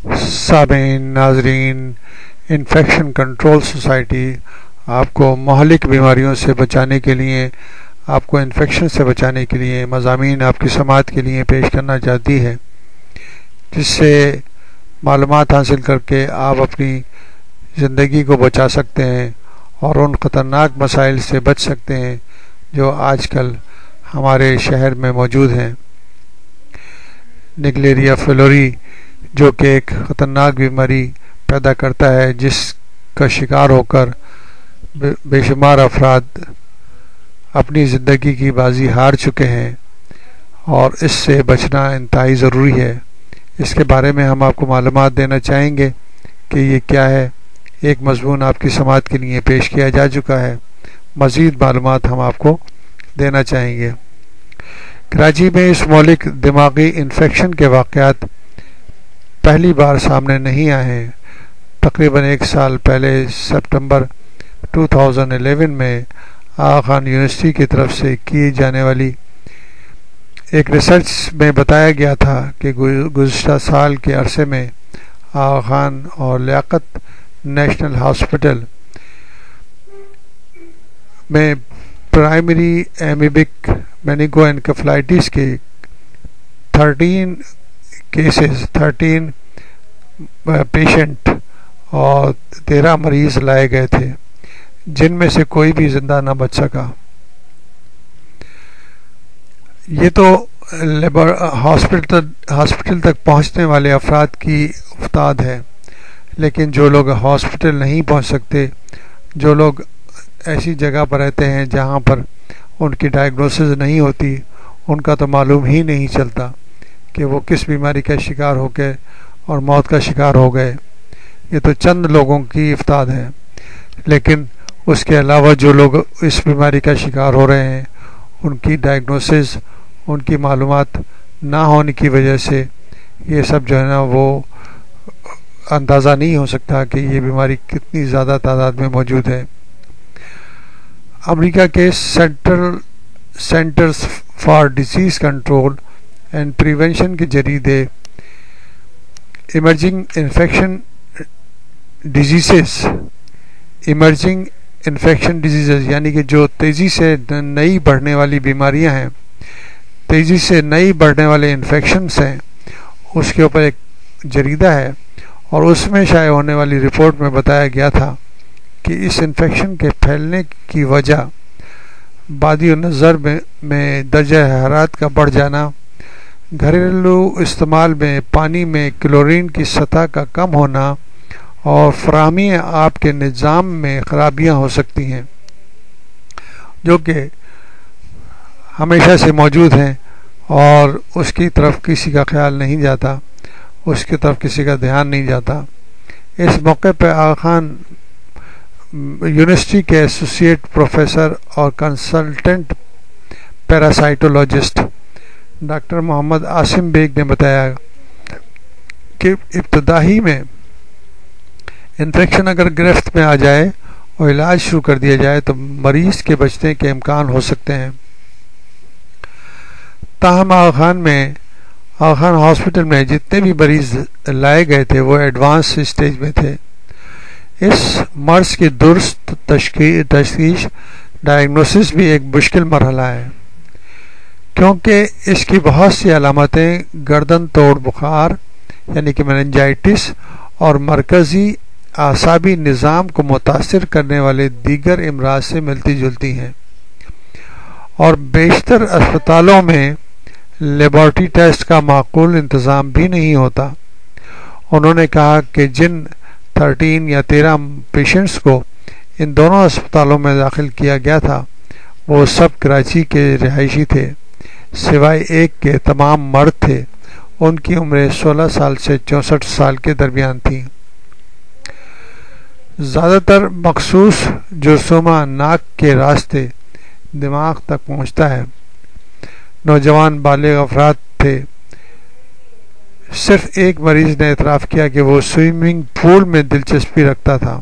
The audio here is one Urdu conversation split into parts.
سامعین ناظرین، انفیکشن کنٹرول سوسائٹی آپ کو مہلک بیماریوں سے بچانے کے لیے، آپ کو انفیکشن سے بچانے کے لیے مضامین آپ کی سماعت کے لیے پیش کرنا چاہتی ہے، جس سے معلومات حاصل کر کے آپ اپنی زندگی کو بچا سکتے ہیں اور ان خطرناک مسائل سے بچ سکتے ہیں جو آج کل ہمارے شہر میں موجود ہیں۔ نگلیریا فلوری جو کہ ایک خطرناک بیماری پیدا کرتا ہے، جس کا شکار ہو کر بے شمار افراد اپنی زندگی کی بازی ہار چکے ہیں، اور اس سے بچنا انتہائی ضروری ہے۔ اس کے بارے میں ہم آپ کو معلومات دینا چاہیں گے کہ یہ کیا ہے۔ ایک مضمون آپ کی سماعت کے لیے پیش کیا جا چکا ہے، مزید معلومات ہم آپ کو دینا چاہیں گے۔ کراچی میں اس مہلک دماغی انفیکشن کے واقعات پہلی بار سامنے نہیں آئے ہیں۔ تقریباً ایک سال پہلے سپٹمبر 2011 میں آغا خان یونیورسٹی کی طرف سے کی جانے والی ایک ریسرچ میں بتایا گیا تھا کہ گزشتہ سال کے عرصے میں آغا خان اور لیاقت نیشنل ہاسپٹل میں پرائمری ایمیبک میننگو انکفلائٹس کے 13 پیشنٹ اور 13 مریض لائے گئے تھے، جن میں سے کوئی بھی زندہ نہ بچ سکا۔ یہ تو ہاسپٹل تک پہنچنے والے افراد کی افتاد ہے، لیکن جو لوگ ہاسپٹل نہیں پہنچ سکتے، جو لوگ ایسی جگہ پر رہتے ہیں جہاں پر ان کی ڈائگنوسز نہیں ہوتی، ان کا تو معلوم ہی نہیں چلتا کہ وہ کس بیماری کا شکار ہو گئے اور موت کا شکار ہو گئے۔ یہ تو چند لوگوں کی افتاد ہے، لیکن اس کے علاوہ جو لوگ اس بیماری کا شکار ہو رہے ہیں، ان کی ڈائگنوسز، ان کی معلومات نہ ہونے کی وجہ سے یہ سب جو ہے نا وہ اندازہ نہیں ہو سکتا کہ یہ بیماری کتنی زیادہ تعداد میں موجود ہے۔ امریکہ کے centres for disease control and prevention کے جریدے ایمرجنگ انفیکشن ڈیزیزز یعنی کہ جو تیزی سے نئی بڑھنے والی بیماریاں ہیں، تیزی سے نئی بڑھنے والے انفیکشنز ہیں، اس کے اوپر ایک جریدہ ہے، اور اس میں شائع ہونے والی رپورٹ میں بتایا گیا تھا کہ اس انفیکشن کے پھیلنے کی وجہ بادی و نظر میں درجہ حرارت کا بڑھ جانا، گھریلو استعمال میں پانی میں کلورین کی سطح کا کم ہونا اور فراہمی آب کے نظام میں خرابیاں ہو سکتی ہیں، جو کہ ہمیشہ سے موجود ہیں اور اس کی طرف کسی کا خیال نہیں جاتا، اس کی طرف کسی کا دھیان نہیں جاتا۔ اس موقع پہ آغا خان یونیورسٹی کے ایسوسیٹ پروفیسر اور consultant پیراسائٹولوجسٹ doctor Muhammad Asim bag نے بتایا کہ ابتدائی میں انفیکشن اگر گرفت میں آ جائے اور علاج شروع کر دیا جائے تو مریض کے بچنے کے امکان ہو سکتے ہیں۔ تاہم آغا خان ہاسپٹل میں جتنے بھی مریض لائے گئے تھے وہ ایڈوانس اسٹیج میں تھے۔ اس مرض کی درست تشخیص ڈائگنوسس بھی ایک مشکل مرحلہ ہے، کیونکہ اس کی بہت سی علامتیں گردن توڑ بخار یعنی کہ میننجائٹس اور مرکزی اعصابی نظام کو متاثر کرنے والے دیگر امراض سے ملتی جلتی ہیں، اور بیشتر اسپتالوں میں لیبارٹری ٹیسٹ کا معقول انتظام بھی نہیں ہوتا۔ انہوں نے کہا کہ جن 13 یا 13 پیشنٹس کو ان دونوں اسپتالوں میں داخل کیا گیا تھا وہ سب کراچی کے رہائشی تھے، سوائے ایک کے تمام مرد تھے۔ ان کی عمریں 16 سال سے 64 سال کے درمیان تھیں۔ زیادہ تر مخصوص جرثومہ ناک کے راستے دماغ تک پہنچتا ہے۔ نوجوان بالغ افراد تھے۔ صرف ایک مریض نے اعتراف کیا کہ وہ سوئمنگ پول میں دلچسپی رکھتا تھا۔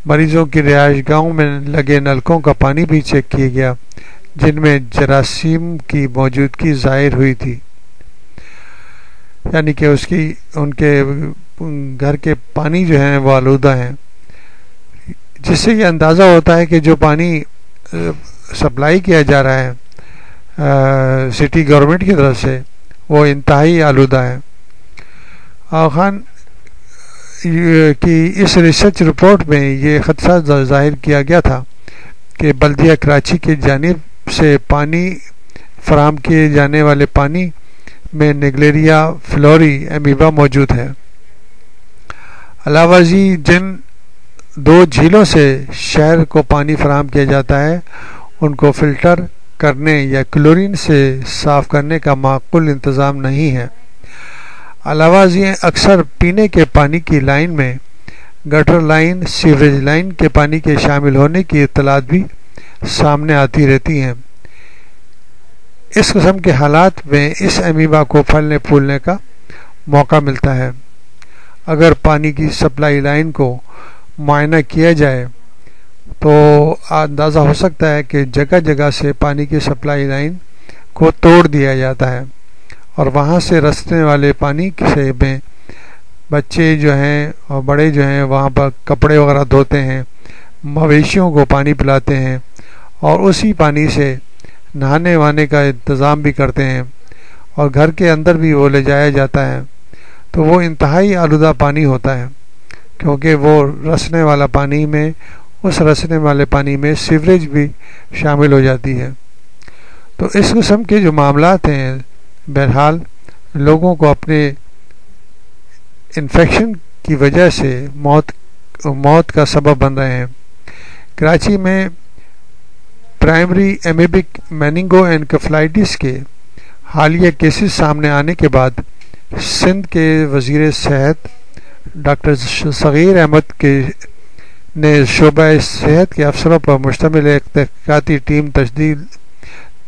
مریضوں کی رہائش گاہوں میں لگے نلکوں کا پانی بھی چیک کیا گیا، جن میں جراثیم کی موجودگی ظاہر ہوئی تھی۔ یعنی کہ ان کے گھر کے پانی جو ہیں وہ آلودہ ہیں، جس سے یہ اندازہ ہوتا ہے کہ جو پانی سپلائی کیا جا رہا ہے سٹی گورنمنٹ کی طرف سے وہ انتہائی آلودہ ہے۔ خان کی اس ریسرچ رپورٹ میں یہ خدشہ ظاہر کیا گیا تھا کہ بلدیہ کراچی کی جانب سے پانی فراہم کیے جانے والے پانی میں نیگلیریا فلوری امیبا موجود ہے۔ علاوہ جن 2 جھیلوں سے شہر کو پانی فراہم کیا جاتا ہے ان کو فلٹر کرنے یا کلورین سے صاف کرنے کا معقول انتظام نہیں ہے۔ علاوہ اکثر پینے کے پانی کی لائن میں گٹر لائن، سیوریج لائن کے پانی کے شامل ہونے کی اطلاعات بھی سامنے آتی رہتی ہیں۔ اس قسم کے حالات میں اس امیبا کو پھلنے پھولنے کا موقع ملتا ہے۔ اگر پانی کی سپلائی لائن کو معائنہ کیا جائے تو اندازہ ہو سکتا ہے کہ جگہ جگہ سے پانی کی سپلائی لائن کو توڑ دیا جاتا ہے اور وہاں سے رسنے والے پانی سے میں بچے جو ہیں اور بڑے جو ہیں وہاں پر کپڑے وغیرہ دھوتے ہیں، مویشیوں کو پانی پلاتے ہیں اور اسی پانی سے نہانے وانے کا انتظام بھی کرتے ہیں اور گھر کے اندر بھی وہ لے جایا جاتا ہے، تو وہ انتہائی آلودہ پانی ہوتا ہے کیونکہ وہ رسنے والا پانی میں اس رسنے والے پانی میں سیوریج بھی شامل ہو جاتی ہے۔ تو اس قسم کے جو معاملات ہیں بہرحال لوگوں کو اپنے انفیکشن کی وجہ سے موت کا سبب بن رہے ہیں۔ کراچی میں پرائمری امیبک میننگو انکفلائٹس کے حالیہ کیسز سامنے آنے کے بعد سندھ کے وزیر صحت ڈاکٹر صغیر احمد نے شعبہ صحت کے افسروں پر مشتمل ایک تحقیقاتی ٹیم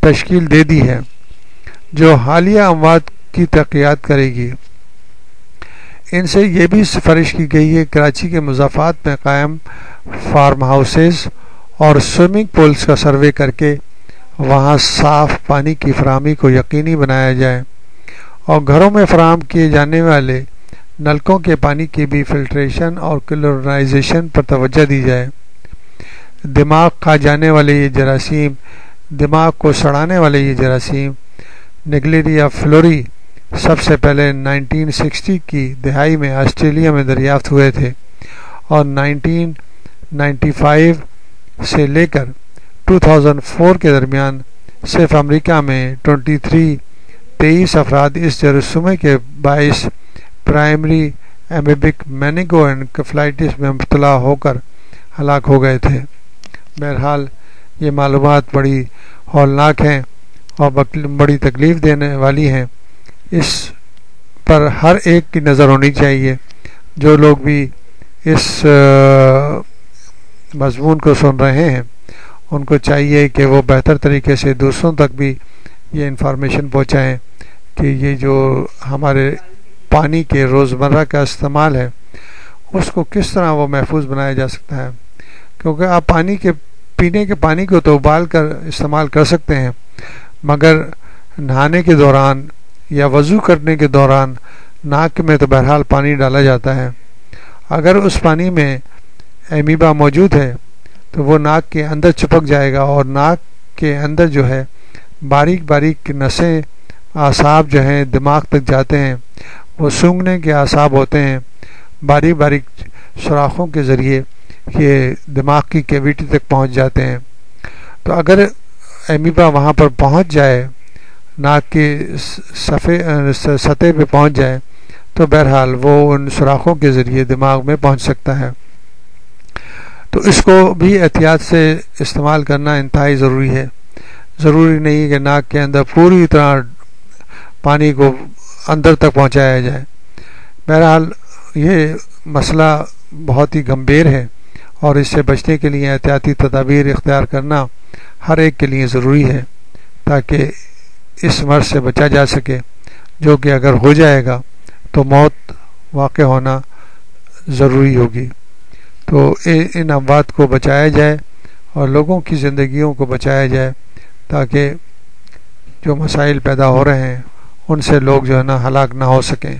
تشکیل دے دی ہے جو حالیہ اموات کی تحقیقات کرے گی۔ ان سے یہ بھی سفارش کی گئی ہے کراچی کے مضافات میں قائم فارم ہاؤسز اور سوئمنگ پولز کا سروے کر کے وہاں صاف پانی کی فراہمی کو یقینی بنایا جائے اور گھروں میں فراہم کیے جانے والے نلکوں کے پانی کی بھی فلٹریشن اور کلورائزیشن پر توجہ دی جائے۔ دماغ کھا جانے والے یہ جراثیم، دماغ کو سڑانے والے یہ جراثیم نیگلیریا فلوری سب سے پہلے 1960 کی دہائی میں آسٹریلیا میں دریافت ہوئے تھے اور 1995 سے لے کر 2004 کے درمیان صرف امریکہ میں 23 افراد اس جراثیم کے باعث پرائمری امیبک میننگو انکفلائٹس میں مبتلا ہو کر ہلاک ہو گئے تھے۔ بہرحال یہ معلومات بڑی ہولناک ہیں اور بڑی تکلیف دینے والی ہیں۔ اس پر ہر ایک کی نظر ہونی چاہیے۔ جو لوگ بھی اس مضمون کو سن رہے ہیں ان کو چاہیے کہ وہ بہتر طریقے سے دوسروں تک بھی یہ انفارمیشن پہنچائیں کہ یہ جو ہمارے پانی کے روزمرہ کا استعمال ہے اس کو کس طرح وہ محفوظ بنایا جا سکتا ہے، کیونکہ آپ پینے کے پانی کو تو ابال کر استعمال کر سکتے ہیں، مگر نہانے کے دوران یا وضو کرنے کے دوران ناک میں تو بہرحال پانی ڈالا جاتا ہے۔ اگر اس پانی میں امیبا موجود ہے تو وہ ناک کے اندر چپک جائے گا اور ناک کے اندر جو ہے باریک باریک نسیں اعصاب جو ہیں دماغ تک جاتے ہیں، وہ سونگھنے کے اعصاب ہوتے ہیں، باریک باریک سوراخوں کے ذریعے یہ دماغ کی کیویٹی تک پہنچ جاتے ہیں۔ تو اگر امیبا وہاں پر پہنچ جائے، ناک کی سطح پہ پہنچ جائے تو بہرحال وہ ان سوراخوں کے ذریعے دماغ میں پہنچ سکتا ہے۔ تو اس کو بھی احتیاط سے استعمال کرنا انتہائی ضروری ہے۔ ضروری نہیں کہ ناک کے اندر پوری طرح پانی کو اندر تک پہنچایا جائے۔ بہرحال یہ مسئلہ بہت ہی گمبھیر ہے اور اس سے بچنے کے لیے احتیاطی تدابیر اختیار کرنا ہر ایک کے لیے ضروری ہے تاکہ اس مرض سے بچا جا سکے، جو کہ اگر ہو جائے گا تو موت واقع ہونا ضروری ہوگی۔ تو ان اموات کو بچایا جائے اور لوگوں کی زندگیوں کو بچایا جائے تاکہ جو مسائل پیدا ہو رہے ہیں ان سے لوگ جو ہے نا ہلاک نہ ہو سکیں.